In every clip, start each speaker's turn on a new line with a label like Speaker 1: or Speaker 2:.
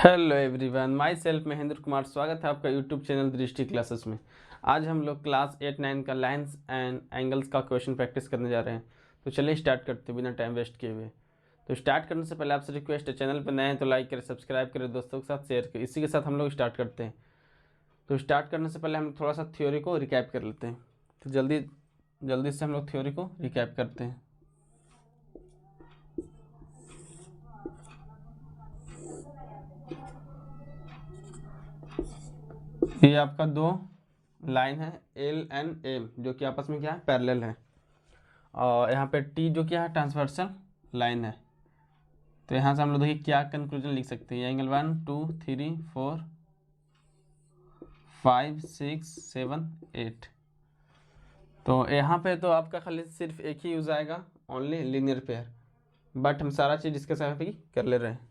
Speaker 1: Hello everyone, my self Mahendra Kumar. स्वागत है आपका यूट्यूब चैनल दृष्टि क्लासेस में। आज हम लोग क्लास 8-9 का लाइंस एंड एंगल्स का क्वेश्चन प्रैक्टिस करने जा रहे हैं। तो चलिए स्टार्ट करते बिना टाइम वेस्ट किए हुए। तो स्टार्ट करने से पहले आपसे रिक्वेस्ट है, चैनल पर नए हैं तो लाइक करें, सब्सक्राइब करें, दोस्तों के साथ शेयर करें। इसी के साथ हम लोग स्टार्ट करते हैं। तो स्टार्ट करने से पहले हम थोड़ा सा थ्योरी को रिकैप कर लेते हैं। तो जल्दी से हम लोग थ्योरी को रिकैप करते हैं। ये आपका दो लाइन है एल एंड एम, जो कि आपस में क्या है, पैरेलल है। और यहाँ पे टी जो क्या है, ट्रांसवर्सल लाइन है। तो यहाँ से हम लोग देखिए क्या कंक्लूजन लिख सकते हैं। एंगल 1 2 3 4 5 6 7 8। तो यहाँ पे तो आपका खाली सिर्फ एक ही यूज आएगा, ओनली लीनियर पेयर। बट हम सारा चीज़ डिस्कस यहाँ पे कर ले रहे हैं।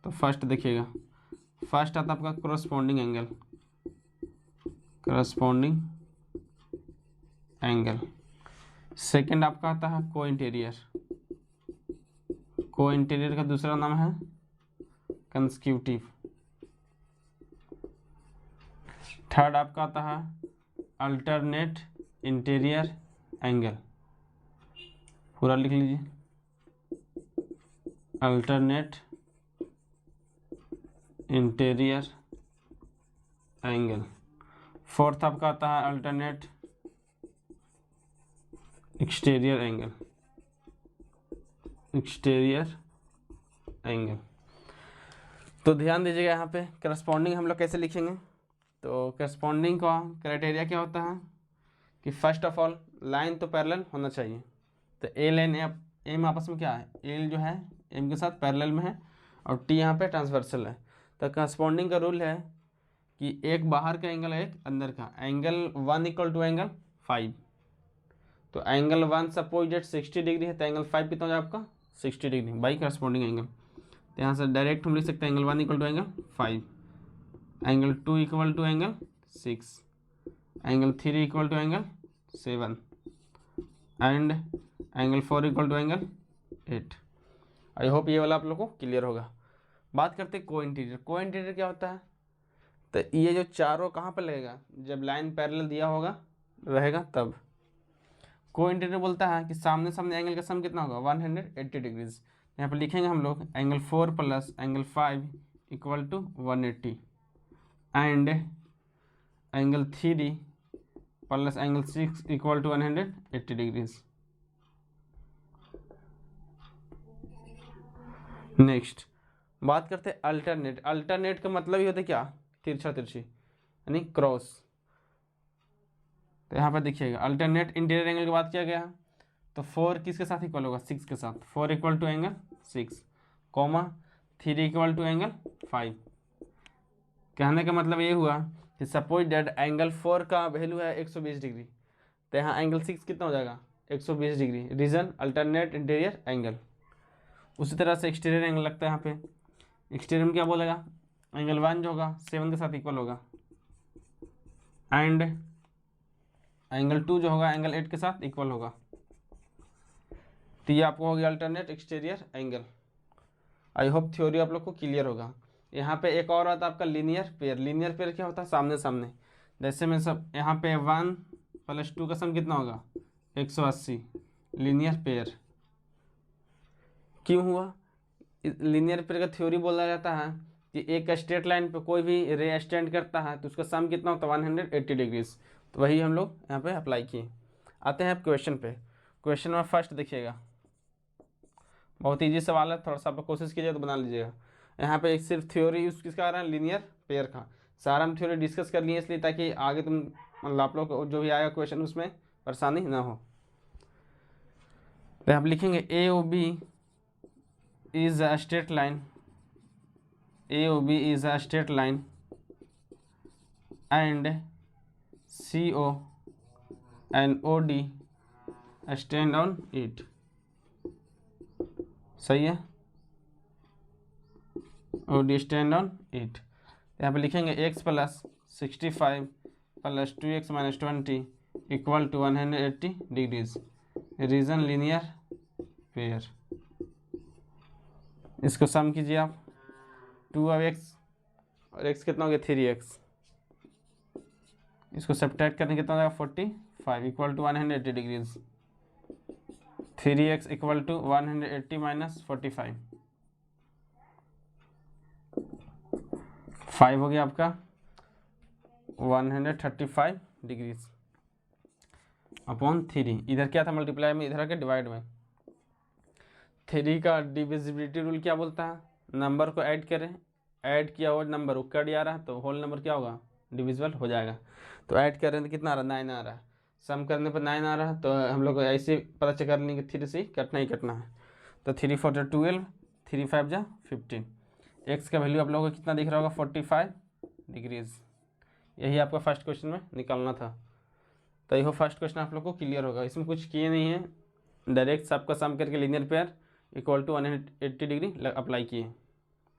Speaker 1: तो फर्स्ट देखिएगा, फर्स्ट आता है आपका corresponding angle. Corresponding angle. Second आपका आता है को इंटीरियर। को इंटीरियर का दूसरा नाम है कंसेक्यूटिव। थर्ड आपका आता है अल्टरनेट इंटीरियर एंगल। पूरा लिख लीजिए, अल्टरनेट इंटीरियर एंगल। फोर्थ आपका आता है alternate exterior angle. Exterior angle. तो ध्यान दीजिएगा, यहाँ पे करस्पॉन्डिंग हम लोग कैसे लिखेंगे। तो करस्पॉन्डिंग का क्राइटेरिया क्या होता है कि फर्स्ट ऑफ ऑल लाइन तो पैरेलल होना चाहिए। तो ए लाइन एम आपस में क्या है, एल जो है एम के साथ पैरेलल में है और टी यहाँ पे ट्रांसवर्सल है। तो करस्पॉन्डिंग का रूल है कि एक बाहर का एंगल है, एक अंदर का। Angle 1 equal to angle 5। तो एंगल 1 सपोज डेट 60 डिग्री है, तो एंगल 5 कितना हो जाए आपका 60 डिग्री बाई करस्पॉन्डिंग एंगल। तो यहाँ से डायरेक्ट हम लिख सकते हैं angle 1 equal to angle 5, angle 2 equal to angle 6, angle 3 equal to angle 7 and angle 4 equal to angle 8। I hope ये वाला आप लोग को क्लियर होगा। बात करते हैं को इंटीरियर। को इंटीरियर क्या होता है, तो ये जो चारों कहाँ पर लगेगा, जब लाइन पैरेलल दिया होगा रहेगा तब। को इंटीरियर बोलता है कि सामने सामने एंगल का सम कितना होगा 180 डिग्रीज। यहाँ पर लिखेंगे हम लोग angle 4 plus angle 5 equal to 180 and angle 3 plus angle 6 equal to 180 degrees. Next बात करते हैं अल्टरनेट। अल्टरनेट का मतलब ही होता है क्या, तिरछा तिरछी यानी क्रॉस। तो यहाँ पर देखिएगा अल्टरनेट इंटीरियर एंगल की बात किया गया है। तो 4 किसके साथ इक्वल होगा, 6 के साथ। 4 equal to angle 6 comma 3 equal to angle 5। कहने का मतलब ये हुआ कि सपोज डेट एंगल 4 का वैल्यू है 120 डिग्री, तो यहाँ एंगल 6 कितना हो जाएगा 120 degree. Reason alternate interior angle. उसी तरह से एक्सटीरियर एंगल लगता है यहाँ पे। एक्सटीरियर में क्या बोलेगा, एंगल 1 जो होगा 7 के साथ इक्वल होगा एंड एंगल 2 जो होगा एंगल 8 के साथ इक्वल होगा। तो ये आपको हो गया alternate exterior angle. I hope theory आप लोग को क्लियर होगा। यहाँ पे एक और आता है आपका लीनियर पेयर। लीनियर पेयर क्या होता है, सामने सामने। जैसे मैं सब यहाँ पे 1 प्लस 2 का सम कितना होगा 180। लीनियर पेयर क्यों हुआ, लीनियर पेयर का थ्योरी बोला जाता है कि एक स्ट्रेट लाइन पे कोई भी रे स्टैंड करता है तो उसका सम कितना होता है 180 डिग्रीज। तो वही हम लोग यहाँ पे अप्लाई किए। आते हैं क्वेश्चन पे। क्वेश्चन में फर्स्ट देखिएगा, बहुत ईजी सवाल है, थोड़ा सा आप कोशिश कीजिए तो बना लीजिएगा। यहाँ पे एक सिर्फ थ्योरी यूज किसका आ रहा है, लीनियर पेयर का। सारा हम थ्योरी डिस्कस कर लिए इसलिए ताकि आगे तुम मतलब आप लोग को जो भी आएगा क्वेश्चन उसमें परेशानी ना हो। तो आप लिखेंगे A O B is a straight line, AOB is a straight line and CO and OD stand on it। सही है, OD stand on it। यहाँ पे लिखेंगे x plus 65 plus 2x minus 20 equal to 180 degrees. Reason linear pair. इसको sum कीजिए आप, 2 अब x और x कितना हो गया 3x, इसको सब्ट्रैक्ट करने कितना हो जाएगा 45 equal to 180 degrees, 3x equal to 180 minus 45, 5 हो गया आपका 135 डिग्रीज अपॉन 3। इधर क्या था मल्टीप्लाई में, इधर के डिवाइड में। 3 का डिविजिबिलिटी रूल क्या बोलता है, नंबर को ऐड करें, ऐड किया हुआ नंबर वो कट जा रहा है तो होल नंबर क्या होगा डिविजिबल हो जाएगा। तो ऐड कर रहे हैं तो कितना आ रहा है 9 आ रहा है, सम करने पर 9 आ रहा है तो हम लोग को ऐसे पता चेक कर लेंगे 3 से कटना ही कटना है। तो 3 4 जा 12, 3 5 जा 15, एक्स का वैल्यू आप लोगों को कितना दिख रहा होगा 45 डिग्रीज। यही आपका फर्स्ट क्वेश्चन में निकालना था। तो यही फर्स्ट क्वेश्चन आप लोग को क्लियर होगा, इसमें कुछ किए नहीं है, डायरेक्ट सबका सम करके linear pair equal to 180 degree apply किए।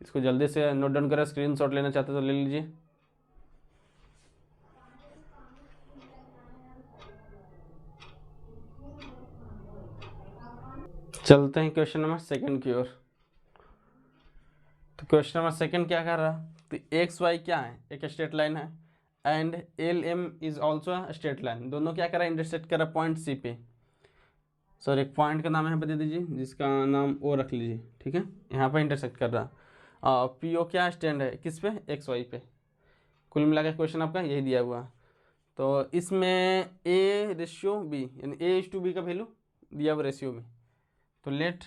Speaker 1: इसको जल्दी से नोट डाउन करें, स्क्रीनशॉट लेना चाहते तो ले लीजिए। चलते हैं क्वेश्चन नंबर सेकंड की ओर। तो क्वेश्चन नंबर सेकंड क्या कर रहा, तो एक्स वाई क्या है, एक स्ट्रेट लाइन है and L M is also straight line, दोनों क्या कर रहा है इंटरसेक्ट कर रहा है पॉइंट सी पे। सर एक पॉइंट का नाम यहाँ पे दे दीजिए जिसका नाम ओ रख लीजिए, ठीक है, यहाँ पे इंटरसेक्ट कर रहा। पी ओ क्या स्टैंड है किस पे, एक्स वाई पे। कुल मिला के क्वेश्चन आपका यही दिया हुआ। तो इसमें ए रेशियो बी यानी ए इज टू बी का वैल्यू दिया हुआ रेशियो में। तो let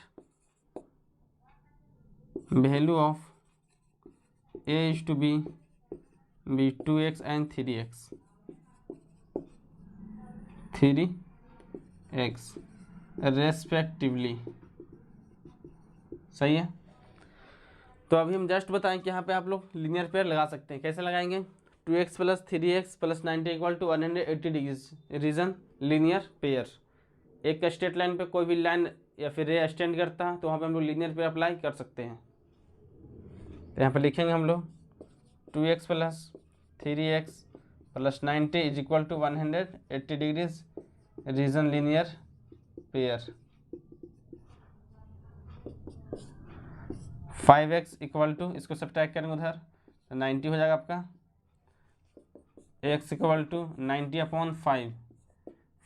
Speaker 1: value of A is to B 2x and 3x, 3x respectively. सही है। तो अभी हम जस्ट बताएं कि यहाँ पे आप लोग लीनियर पेयर लगा सकते हैं। कैसे लगाएंगे, 2x plus 3x plus 90 equal to 180 degrees, reason linear pair. एक स्ट्रेट लाइन पे कोई भी लाइन या फिर रे एक्सटेंड करता है तो वहाँ पे हम लोग लीनियर पेयर अप्लाई कर सकते हैं। तो यहाँ पे लिखेंगे हम लोग 2x plus 3x plus 90 is equal to 180 degrees, reason linear pair. 5x equal to, इसको सब्ट्रैक्ट करेंगे उधर तो 90 हो जाएगा आपका, x इक्वल टू 90 अपॉन 5।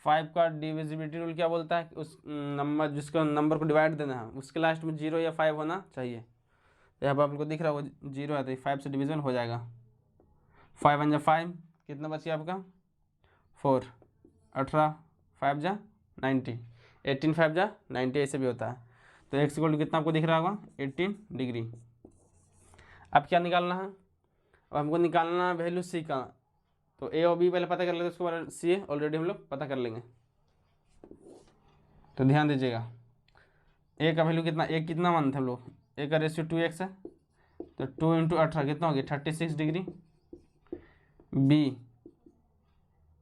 Speaker 1: 5 का डिविजिबिलिटी रूल क्या बोलता है, उस नंबर जिसको नंबर को डिवाइड देना है उसके लास्ट में 0 या 5 होना चाहिए। तो यहाँ पर आपको दिख रहा होगा 0 है तो 5 से डिविजन हो जाएगा। 5 1 जा 5, कितना बचिए आपका 4, 18 5 जा 90, 18 5 जा 90, ऐसे भी होता है। तो एक्स इक्वल टू कितना आपको दिख रहा होगा 18 डिग्री। अब क्या निकालना है, अब हमको निकालना है वैल्यू सी का। तो ए और बी पहले पता कर लेते, उसके बाद सी ऑलरेडी हम लोग पता कर लेंगे। तो ध्यान दीजिएगा, ए का वैल्यू कितना, ए कितना मानते हम लोग, ए का रेशियो 2x है तो 2 इंटू 18 कितना हो गया 36 डिग्री।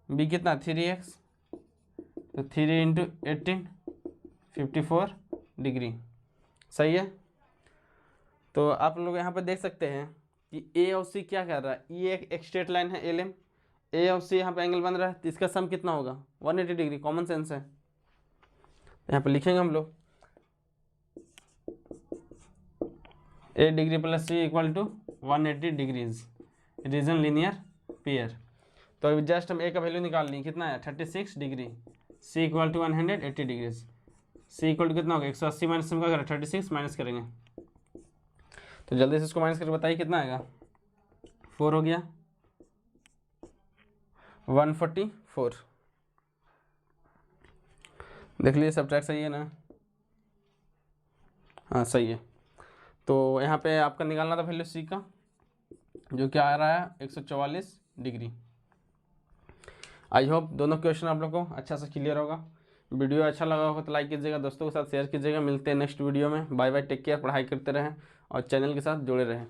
Speaker 1: बी कितना 3x तो 3 इंटू 18 54 डिग्री। सही है। तो आप लोग यहाँ पर देख सकते हैं कि ए और सी क्या कर रहा है, ये एक स्ट्रेट लाइन है एल एम, ए और सी यहाँ पे एंगल बन रहा है तो इसका सम कितना होगा 180 डिग्री, कॉमन सेंस है। यहाँ पे लिखेंगे हम लोग A degree plus C equal to 180 degrees, reason linear pair. तो अभी जस्ट हम ए का वैल्यू निकाल लें, कितना है 36 degree, C equal to 180 degrees, C equal to कितना होगा 180 माइनस का करें 36 माइनस करेंगे तो जल्दी से इसको माइनस करके बताइए कितना आएगा, 4 हो गया 144। देख लीजिए सब्ट्रैक्ट सही है ना, हाँ सही है। तो यहाँ पे आपका निकालना था वैल्यू सी का जो क्या आ रहा है 144 डिग्री। आई होप दोनों क्वेश्चन आप लोग को अच्छा से क्लियर होगा। वीडियो अच्छा लगा होगा तो लाइक कीजिएगा, दोस्तों के साथ शेयर कीजिएगा। मिलते हैं नेक्स्ट वीडियो में। बाय बाय, टेक केयर, पढ़ाई करते रहें और चैनल के साथ जुड़े रहें।